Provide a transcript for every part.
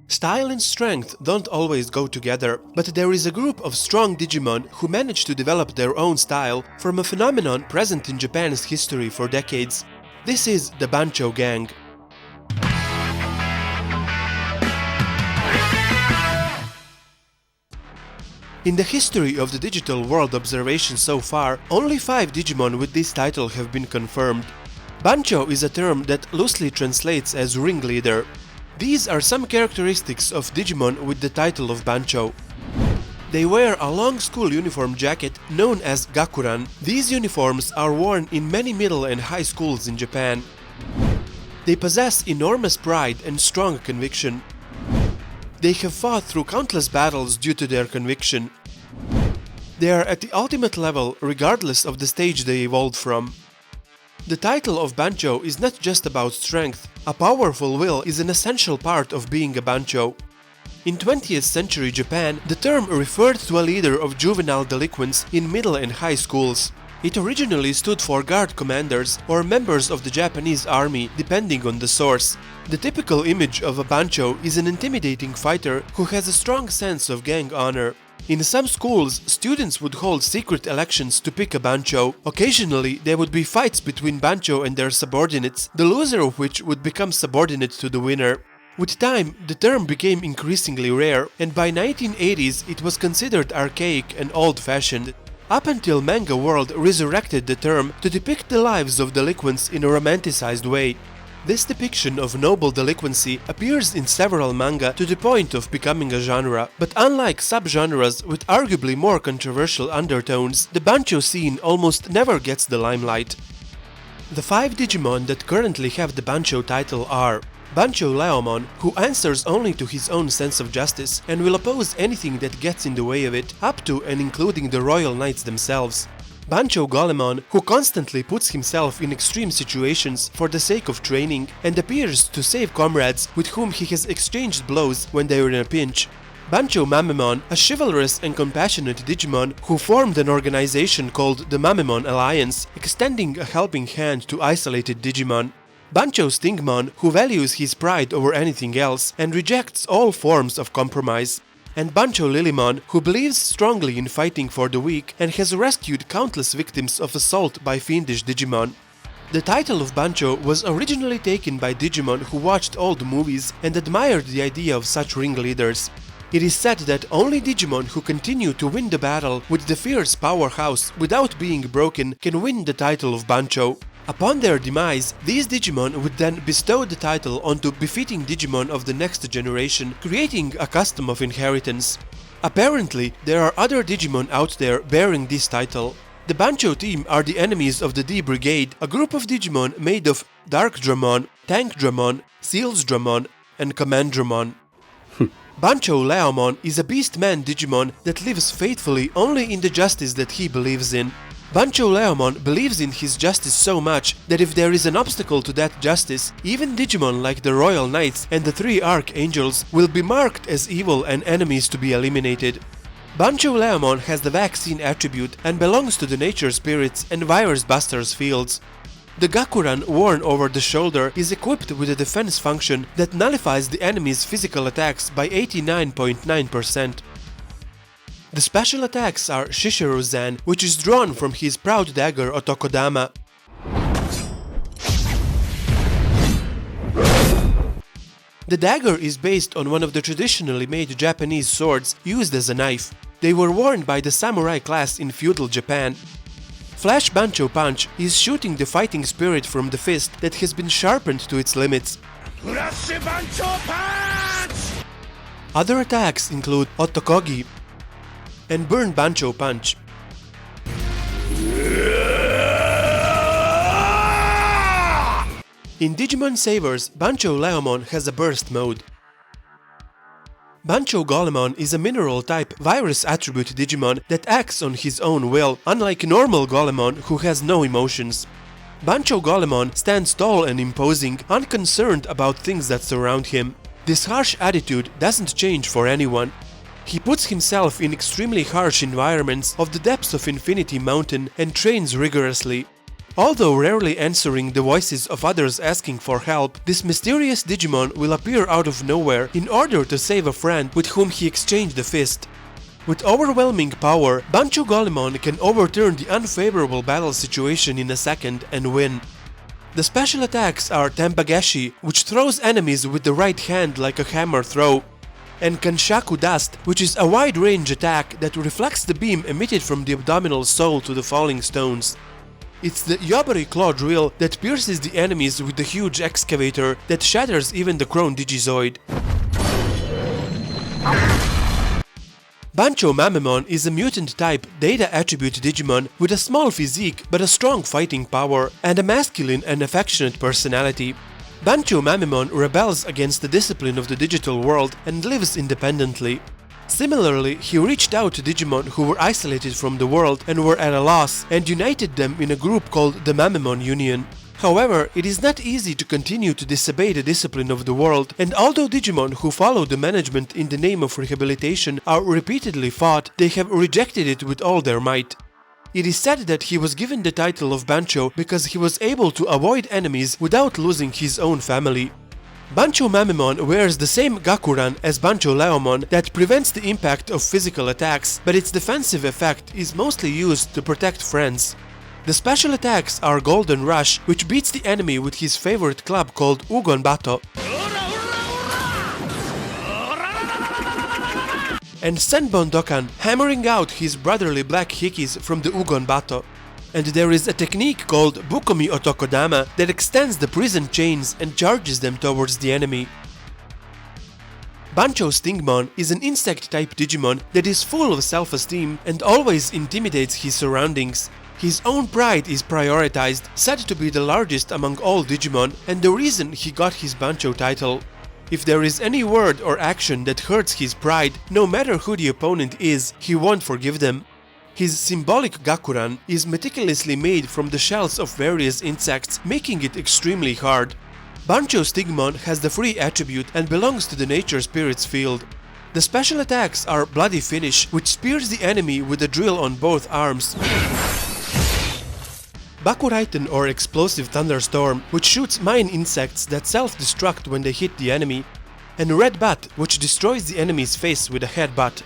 Style and strength don't always go together, but there is a group of strong Digimon who manage to develop their own style from a phenomenon present in Japan's history for decades. This is the Bancho Gang. In the history of the digital world observation so far, only 5 Digimon with this title have been confirmed. Bancho is a term that loosely translates as ringleader. These are some characteristics of Digimon with the title of Bancho. They wear a long school uniform jacket known as gakuran. These uniforms are worn in many middle and high schools in Japan. They possess enormous pride and strong conviction. They have fought through countless battles due to their conviction. They are at the ultimate level regardless of the stage they evolved from. The title of Bancho is not just about strength. A powerful will is an essential part of being a Bancho. In 20th century Japan, the term referred to a leader of juvenile delinquents in middle and high schools. It originally stood for guard commanders or members of the Japanese army, depending on the source. The typical image of a Bancho is an intimidating fighter who has a strong sense of gang honor. In some schools, students would hold secret elections to pick a Bancho. Occasionally, there would be fights between Bancho and their subordinates, the loser of which would become subordinate to the winner. With time, the term became increasingly rare, and by 1980s it was considered archaic and old-fashioned. Up until Manga World resurrected the term to depict the lives of delinquents in a romanticized way. This depiction of noble delinquency appears in several manga to the point of becoming a genre, but unlike subgenres with arguably more controversial undertones, the Bancho scene almost never gets the limelight. The 5 Digimon that currently have the Bancho title are Bancho Leomon, who answers only to his own sense of justice and will oppose anything that gets in the way of it, up to and including the royal knights themselves. Bancho Golemon, who constantly puts himself in extreme situations for the sake of training and appears to save comrades with whom he has exchanged blows when they are in a pinch. Bancho Mamemon, a chivalrous and compassionate Digimon who formed an organization called the Mamemon Alliance, extending a helping hand to isolated Digimon. Bancho Stingmon, who values his pride over anything else and rejects all forms of compromise. And BanchoLilimon, who believes strongly in fighting for the weak and has rescued countless victims of assault by fiendish Digimon. The title of Bancho was originally taken by Digimon who watched old movies and admired the idea of such ringleaders. It is said that only Digimon who continue to win the battle with the fierce powerhouse without being broken can win the title of Bancho. Upon their demise, these Digimon would then bestow the title onto befitting Digimon of the next generation, creating a custom of inheritance. Apparently, there are other Digimon out there bearing this title. The Bancho Team are the enemies of the D Brigade, a group of Digimon made of Dark Dramon, Tank Dramon, Seals Dramon, and Command Dramon. Bancho Leomon is a beast-man Digimon that lives faithfully only in the justice that he believes in. Bancho Leomon believes in his justice so much that if there is an obstacle to that justice, even Digimon like the Royal Knights and the 3 Archangels will be marked as evil and enemies to be eliminated. Bancho Leomon has the vaccine attribute and belongs to the Nature Spirits and Virus Busters fields. The Gakuran worn over the shoulder is equipped with a defense function that nullifies the enemy's physical attacks by 89.9%. The special attacks are Shishiru-zan, which is drawn from his proud dagger Otokodama. The dagger is based on one of the traditionally made Japanese swords used as a knife. They were worn by the samurai class in feudal Japan. Flash Bancho Punch is shooting the fighting spirit from the fist that has been sharpened to its limits. Flash Bancho Punch! Other attacks include Otokogi and Burn Bancho Punch. In Digimon Savers, Bancho Leomon has a burst mode. Bancho Golemon is a mineral-type virus attribute Digimon that acts on his own will, unlike normal Golemon who has no emotions. Bancho Golemon stands tall and imposing, unconcerned about things that surround him. This harsh attitude doesn't change for anyone. He puts himself in extremely harsh environments of the depths of Infinity Mountain and trains rigorously. Although rarely answering the voices of others asking for help, this mysterious Digimon will appear out of nowhere in order to save a friend with whom he exchanged a fist. With overwhelming power, Bancho Golemon can overturn the unfavorable battle situation in a second and win. The special attacks are Tempagashi, which throws enemies with the right hand like a hammer throw, and Kanshaku Dust, which is a wide-range attack that reflects the beam emitted from the abdominal sole to the falling stones. It's the Yobari Claw drill that pierces the enemies with the huge excavator that shatters even the Crone Digizoid. Bancho Mamemon is a mutant-type data attribute Digimon with a small physique but a strong fighting power and a masculine and affectionate personality. Bancho Mamemon rebels against the discipline of the digital world and lives independently. Similarly, he reached out to Digimon who were isolated from the world and were at a loss and united them in a group called the Mammemon Union. However, it is not easy to continue to disobey the discipline of the world, and although Digimon who follow the management in the name of rehabilitation are repeatedly fought, they have rejected it with all their might. It is said that he was given the title of Bancho because he was able to avoid enemies without losing his own family. Bancho Mamemon wears the same Gakuran as Bancho Leomon that prevents the impact of physical attacks, but its defensive effect is mostly used to protect friends. The special attacks are Golden Rush, which beats the enemy with his favorite club called Ugon Bato, and Senbon Dokan, hammering out his brotherly black hikis from the Ugon Bato. And there is a technique called Bukomi Otokodama that extends the prison chains and charges them towards the enemy. Bancho Stingmon is an insect-type Digimon that is full of self-esteem and always intimidates his surroundings. His own pride is prioritized, said to be the largest among all Digimon, and the reason he got his Bancho title. If there is any word or action that hurts his pride, no matter who the opponent is, he won't forgive them. His symbolic Gakuran is meticulously made from the shells of various insects, making it extremely hard. Bancho Stingmon has the free attribute and belongs to the nature spirits field. The special attacks are Bloody Finish, which spears the enemy with a drill on both arms, Bakuraiten or Explosive Thunderstorm, which shoots mine insects that self-destruct when they hit the enemy, and Red Butt, which destroys the enemy's face with a headbutt.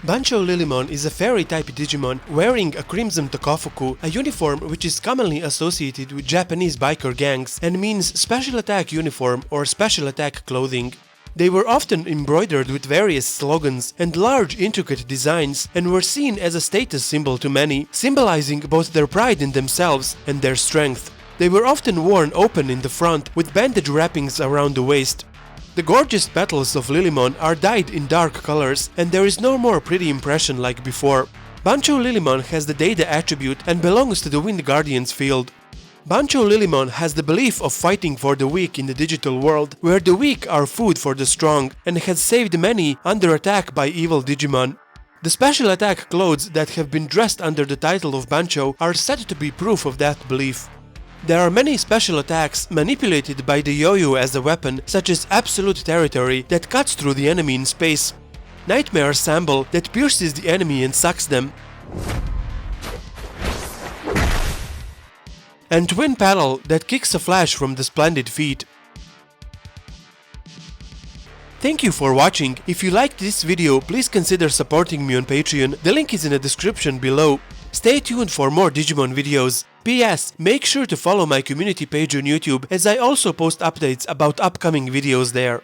BanchoLilimon is a fairy-type Digimon wearing a crimson tokofuku, a uniform which is commonly associated with Japanese biker gangs and means special attack uniform or special attack clothing. They were often embroidered with various slogans and large intricate designs and were seen as a status symbol to many, symbolizing both their pride in themselves and their strength. They were often worn open in the front with bandage wrappings around the waist. The gorgeous petals of Lilimon are dyed in dark colors and there is no more pretty impression like before. BanchoLilimon has the data attribute and belongs to the Wind Guardians field. BanchoLilimon has the belief of fighting for the weak in the digital world, where the weak are food for the strong, and has saved many under attack by evil Digimon. The special attack clothes that have been dressed under the title of Bancho are said to be proof of that belief. There are many special attacks manipulated by the yo-yo as a weapon, such as Absolute Territory that cuts through the enemy in space, Nightmare Sample that pierces the enemy and sucks them, and Twin Paddle that kicks a flash from the splendid feet. Thank you for watching. If you liked this video, please consider supporting me on Patreon, the link is in the description below. Stay tuned for more Digimon videos. P.S. Make sure to follow my community page on YouTube as I also post updates about upcoming videos there.